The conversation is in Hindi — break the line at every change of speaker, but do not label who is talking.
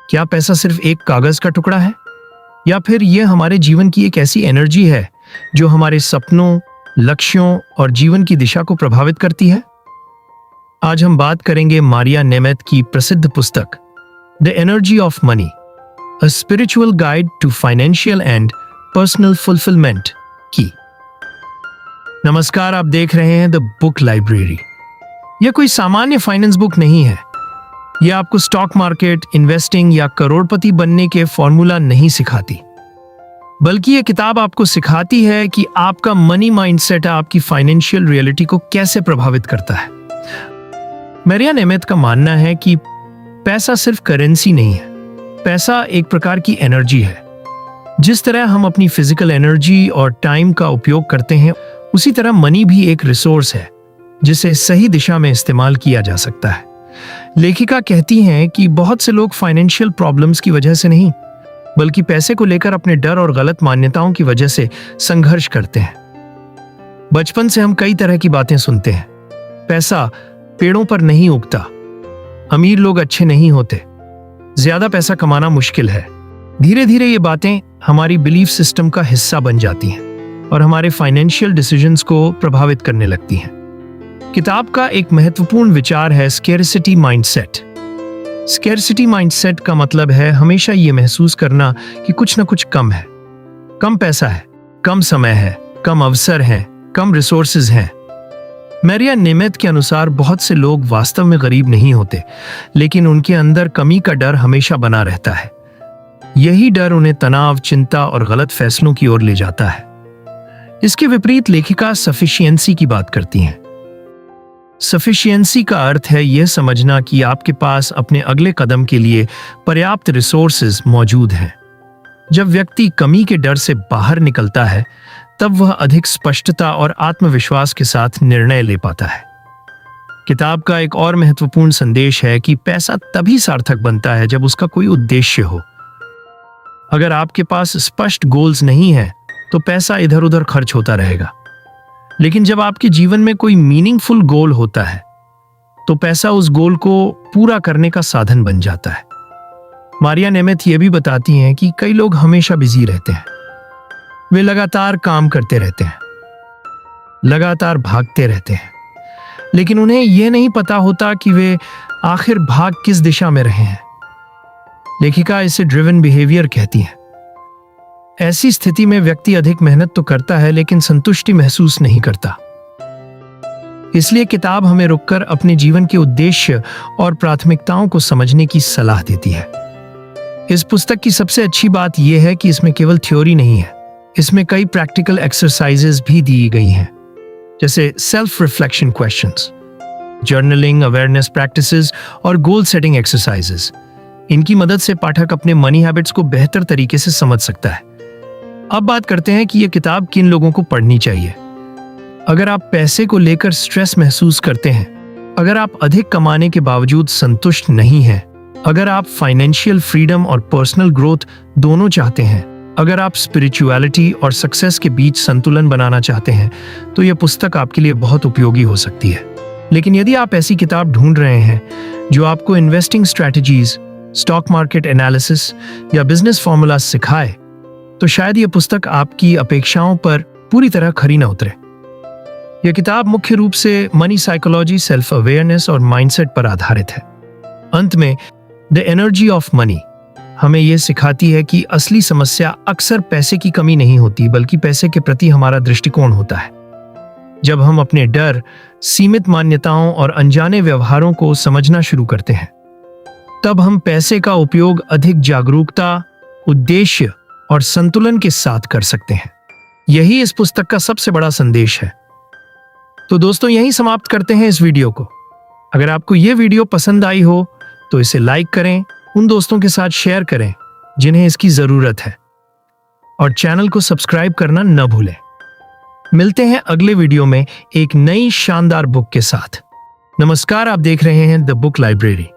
क्या पैसा सिर्फ एक कागज का टुकड़ा है, या फिर यह हमारे जीवन की एक ऐसी एनर्जी है जो हमारे सपनों, लक्ष्यों और जीवन की दिशा को प्रभावित करती है? आज हम बात करेंगे मारिया नेमेथ की प्रसिद्ध पुस्तक the energy of money, a spiritual guide to financial and personal fulfilment की। नमस्कार, आप देख रहे हैं द बुक लाइब्रेरी। यह कोई सामान्य फाइनेंस बुक नहीं है। यह आपको स्टॉक मार्केट, इन्वेस्टिंग या करोड़पति बनने के फॉर्मूला नहीं सिखाती, बल्कि यह किताब आपको सिखाती है कि आपका मनी माइंडसेट आपकी फाइनेंशियल रियलिटी को कैसे प्रभावित करता है। मारिया नेमेथ का मानना है कि पैसा सिर्फ करेंसी नहीं है, पैसा एक प्रकार की एनर्जी है। जिस तरह हम अपनी फिजिकल एनर्जी और टाइम का उपयोग करते हैं, उसी तरह मनी भी एक रिसोर्स है जिसे सही दिशा में इस्तेमाल किया जा सकता है। लेखिका कहती हैं कि बहुत से लोग फाइनेंशियल प्रॉब्लम्स की वजह से नहीं, बल्कि पैसे को लेकर अपने डर और गलत मान्यताओं की वजह से संघर्ष करते हैं। बचपन से हम कई तरह की बातें सुनते हैं। पैसा पेड़ों पर नहीं उगता, अमीर लोग अच्छे नहीं होते, ज्यादा पैसा कमाना मुश्किल है। धीरे धीरे ये बातें हमारी बिलीफ सिस्टम का हिस्सा बन जाती हैं और हमारे फाइनेंशियल डिसीजंस को प्रभावित करने लगती हैं। किताब का एक महत्वपूर्ण विचार है स्कैरसिटी माइंडसेट। स्कैरसिटी माइंडसेट का मतलब है हमेशा ये महसूस करना कि कुछ न कुछ कम है। कम पैसा है, कम समय है, कम अवसर हैं, कम रिसोर्सेज हैं। मारिया नेमेथ के अनुसार बहुत से लोग वास्तव में गरीब नहीं होते, लेकिन उनके अंदर कमी का डर हमेशा बना रहता है। यही डर उन्हें तनाव, चिंता और गलत फैसलों की ओर ले जाता है। इसके विपरीत लेखिका सफिशिएंसी की बात करती हैं। सफिशिएंसी का अर्थ है यह समझना कि आपके पास अपने अगले कदम के लिए पर्याप्त रिसोर्सेज मौजूद हैं। जब व्यक्ति कमी के डर से बाहर निकलता है, तब वह अधिक स्पष्टता और आत्मविश्वास के साथ निर्णय ले पाता है। किताब का एक और महत्वपूर्ण संदेश है कि पैसा तभी सार्थक बनता है जब उसका कोई उद्देश्य हो। अगर आपके पास स्पष्ट गोल्स नहीं है, तो पैसा इधर उधर खर्च होता रहेगा। लेकिन जब आपके जीवन में कोई मीनिंगफुल गोल होता है, तो पैसा उस गोल को पूरा करने का साधन बन जाता है। मारिया नेमेथ ये भी बताती हैं कि कई लोग हमेशा बिजी रहते हैं। वे लगातार काम करते रहते हैं, लगातार भागते रहते हैं, लेकिन उन्हें यह नहीं पता होता कि वे आखिर भाग किस दिशा में रहे हैं। लेखिका इसे ड्रिवन बिहेवियर कहती है। ऐसी स्थिति में व्यक्ति अधिक मेहनत तो करता है, लेकिन संतुष्टि महसूस नहीं करता। इसलिए किताब हमें रुककर अपने जीवन के उद्देश्य और प्राथमिकताओं को समझने की सलाह देती है। इस पुस्तक की सबसे अच्छी बात यह है कि इसमें केवल थ्योरी नहीं है, इसमें कई प्रैक्टिकल एक्सरसाइजेज भी दी गई हैं, जैसे self reflection questions, journaling, awareness practices और गोल सेटिंग एक्सरसाइजेज। इनकी मदद से पाठक अपने मनी हैबिट्स को बेहतर तरीके से समझ सकता है। अब बात करते हैं कि यह किताब किन लोगों को पढ़नी चाहिए। अगर आप पैसे को लेकर स्ट्रेस महसूस करते हैं, अगर आप अधिक कमाने के बावजूद संतुष्ट नहीं हैं, अगर आप फाइनेंशियल फ्रीडम और पर्सनल ग्रोथ दोनों चाहते हैं, अगर आप स्पिरिचुअलिटी और सक्सेस के बीच संतुलन बनाना चाहते हैं, तो यह पुस्तक आपके लिए बहुत उपयोगी हो सकती है। लेकिन यदि आप ऐसी किताब ढूंढ रहे हैं जो आपको investing strategies, stock market analysis या बिजनेस फॉर्मूला सिखाए, तो शायद यह पुस्तक आपकी अपेक्षाओं पर पूरी तरह खरी न उतरे। यह किताब मुख्य रूप से मनी साइकोलॉजी, सेल्फ अवेयरनेस और माइंडसेट पर आधारित है। अंत में द एनर्जी ऑफ मनी हमें यह सिखाती है कि असली समस्या अक्सर पैसे की कमी नहीं होती, बल्कि पैसे के प्रति हमारा दृष्टिकोण होता है। जब हम अपने डर, सीमित मान्यताओं और अनजाने व्यवहारों को समझना शुरू करते हैं, तब हम पैसे का उपयोग अधिक जागरूकता, उद्देश्य और संतुलन के साथ कर सकते हैं। यही इस पुस्तक का सबसे बड़ा संदेश है। तो दोस्तों, यहीं समाप्त करते हैं इस वीडियो को। अगर आपको यह वीडियो पसंद आई हो तो इसे लाइक करें, उन दोस्तों के साथ शेयर करें जिन्हें इसकी जरूरत है, और चैनल को सब्सक्राइब करना न भूलें। मिलते हैं अगले वीडियो में एक नई शानदार बुक के साथ। नमस्कार, आप देख रहे हैं द बुक लाइब्रेरी।